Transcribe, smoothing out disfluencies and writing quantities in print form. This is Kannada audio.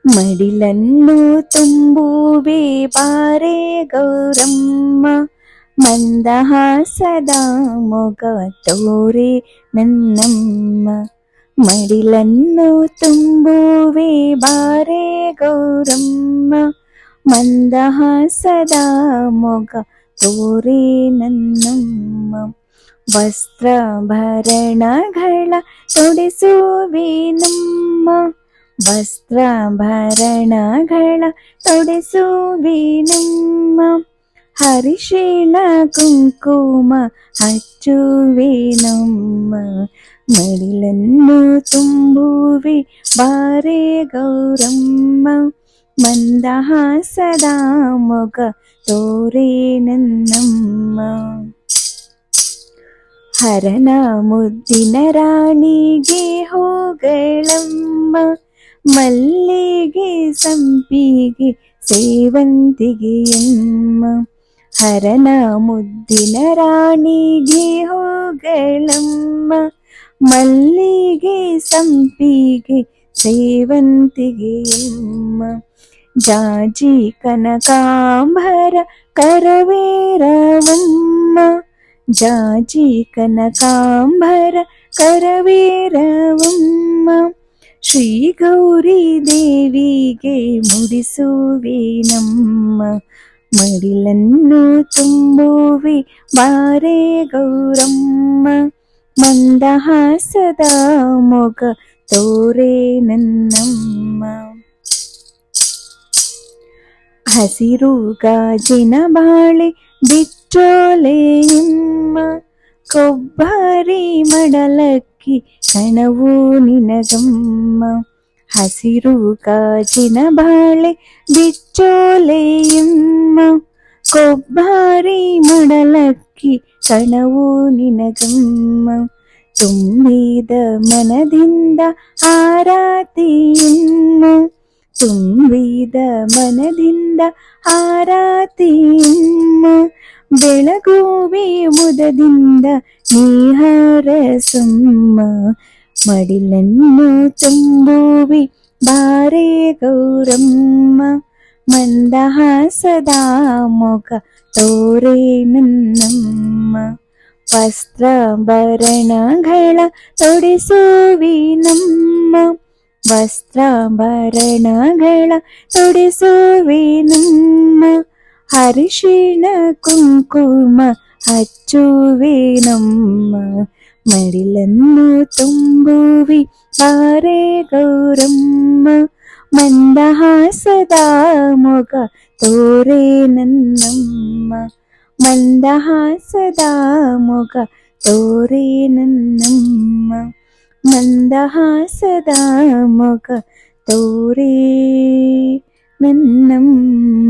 ಮಡಿಲನ್ನು ತುಂಬುವೆ ಬಾರೆ ಗೌರಮ್ಮ, ಮಂದಹಾಸದ ಮೊಗ ತೋರೆ ನನ್ನಮ್ಮ. ಮಡಿಲನ್ನು ತುಂಬುವೆ ಬಾರೆ ಗೌರಮ್ಮ, ಮಂದಹಾಸದ ಮೊಗ ತೋರೆ ನನ್ನಮ್ಮ. ವಸ್ತ್ರಾಭರಣಗಳ ತೊಡಿಸುವೆ ನಮ್ಮ, ವಸ್ತ್ರಾಭರಣಗಳ ತೊಡಿಸುವೆ ನಮ್ಮ. ಹರಿಶಿಣ ಕುಂಕುಮ ಹಚ್ಚುವೆ ನಮ್ಮ, ಮಡಿಲನ್ನು ತುಂಬುವೆ ಬಾರೆ ಗೌರಮ್ಮ, ಮಂದಹಾಸದ ಮೊಗ ತೋರೆ ನನ್ನಮ್ಮ. ಹರನ ಮುದ್ದಿನ ರಾಣಿಗೆ ಹೋಗಳಮ್ಮ, ಮಲ್ಲಿಗೆ ಸಂಪಿಗೆ ಸೇವಂತಿಗೆಯಮ್ಮ. ಹರನ ಮುದ್ದಿನ ರಾಣಿಗೆ ಹೋಗಳಮ್ಮ, ಮಲ್ಲಿಗೆ ಸಂಪಿಗೆ ಸೇವಂತಿಗೆಯಮ್ಮ. ಜಾಜಿ ಕನಕಾಂಬರ ಕರವೇರವಮ್ಮ, ಜಾಜಿ ಕನಕಾಂಬರ ಕರವೇರವಮ್ಮ. ಶ್ರೀ ಗೌರಿ ದೇವಿಗೆ ಮುಡಿಸುವೆ ನಮ್ಮ, ಮಡಿಲನ್ನು ತುಂಬುವೆ ಬಾರೆ ಗೌರಮ್ಮ, ಮಂದಹಾಸದ ಮೊಗ ತೋರೆ ನನ್ನಮ್ಮ. ಹಸಿರು ಗಾಜಿನ ಬಾಳೆ ಬಿಚ್ಚೋಲೆಯಮ್ಮ, ಕೊಬ್ಬರಿ ಮಡಲಕ್ಕಿ ಕಣವು ನಿನಗಮ್ಮ. ಹಸಿರು ಗಾಜಿನ ಬಾಳೆ ಬಿಚ್ಚೋಲೆಯಮ್ಮ, ಕೊಬ್ಬರಿ ಮಡಲಕ್ಕಿ ಕಣವು ನಿನಗಮ್ಮ. ತುಂಬಿದ ಮನದಿಂದ ಆರಾತಿಯಮ್ಮ, ತುಂಬಿದ ಮನದಿಂದ ಆರಾತಿಯಮ್ಮ. ಬೆಳಗುವೆ ಮುದದಿಂದ ನೀಹಾರಸಮ್ಮ, ಮಡಿಲನ್ನು ತುಂಬುವೆ ಬಾರೆ ಗೌರಮ್ಮ, ಮಂದಹಾಸದ ಮೊಗ ತೋರೆ ನನ್ನಮ್ಮ. ವಸ್ತ್ರಾಭರಣಗಳ ತೊಡಿಸುವೆ ನಮ್ಮ, ವಸ್ತ್ರಾಭರಣಗಳ ತೊಡಿಸುವೆ ನಮ್ಮ. ಹರಿಶಿಣ ಕುಂಕುಮ ಹಚ್ಚುವೆ ನಮ್ಮ, ಮಡಿಲನ್ನು ತುಂಬುವೆ ಬಾರೆ ಗೌರಮ್ಮ, ಮಂದಹಾಸದ ಮೊಗ ತೋರೆ ನನ್ನಮ್ಮ, ಮಂದಹಾಸದ ಮೊಗ ತೋರೆ ನನ್ನಮ್ಮ, ಮಂದಹಾಸದ ಮೊಗ ತೋರೆ ನನ್ನಮ್ಮ.